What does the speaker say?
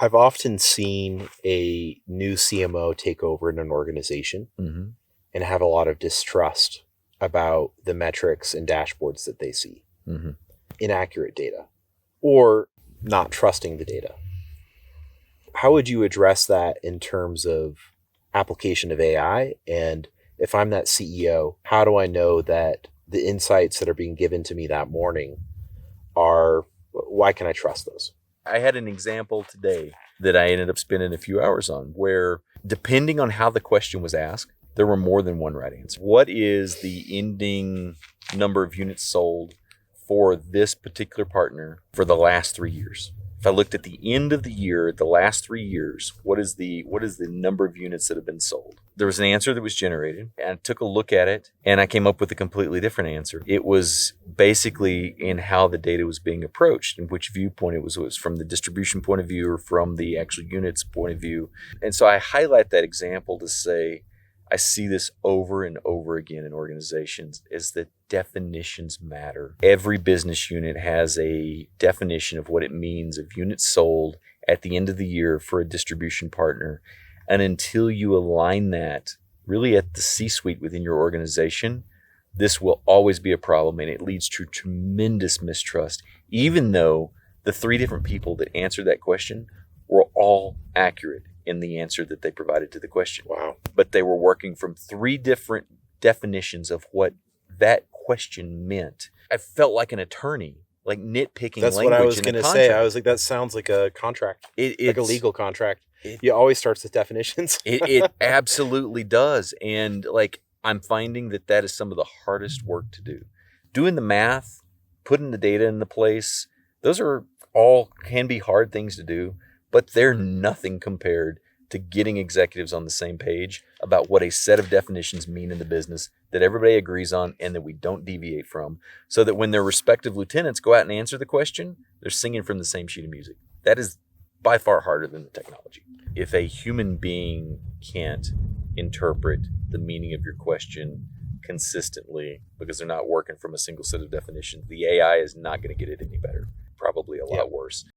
I've often seen a new CMO take over in an organization and have a lot of distrust about the metrics and dashboards that they see. Inaccurate data or not trusting the data. How would you address that in terms of application of AI? And if I'm that CEO, how do I know that the insights that are being given to me that morning why can I trust those? I had an example today that I ended up spending a few hours on where, depending on how the question was asked, there were more than one right answer. What is the ending number of units sold for this particular partner for the last 3 years? If I looked at the end of the year, the last 3 years, what is the number of units that have been sold? There was an answer that was generated, and I took a look at it, and I came up with a completely different answer. It was basically in how the data was being approached and which viewpoint it was from the distribution point of view or from the actual units point of view. And so I highlight that example to say, I see this over and over again in organizations, is that definitions matter. Every business unit has a definition of what it means of units sold at the end of the year for a distribution partner. And until you align that really at the C-suite within your organization, this will always be a problem, and it leads to tremendous mistrust, even though the 3 different people that answered that question were all accurate in the answer that they provided to the question. Wow. But they were working from 3 different definitions of what that question meant. I felt like an attorney, like nitpicking That's language. what I was going to say. I was like, that sounds like a contract, like a legal contract. It always starts with definitions. It absolutely does. And like, I'm finding that is some of the hardest work to do. Doing the math, putting the data into place, those are all can be hard things to do, but they're nothing compared to getting executives on the same page about what a set of definitions mean in the business that everybody agrees on and that we don't deviate from, so that when their respective lieutenants go out and answer the question, they're singing from the same sheet of music. That is by far harder than the technology. If a human being can't interpret the meaning of your question consistently because they're not working from a single set of definitions, the AI is not going to get it any better, probably a lot worse.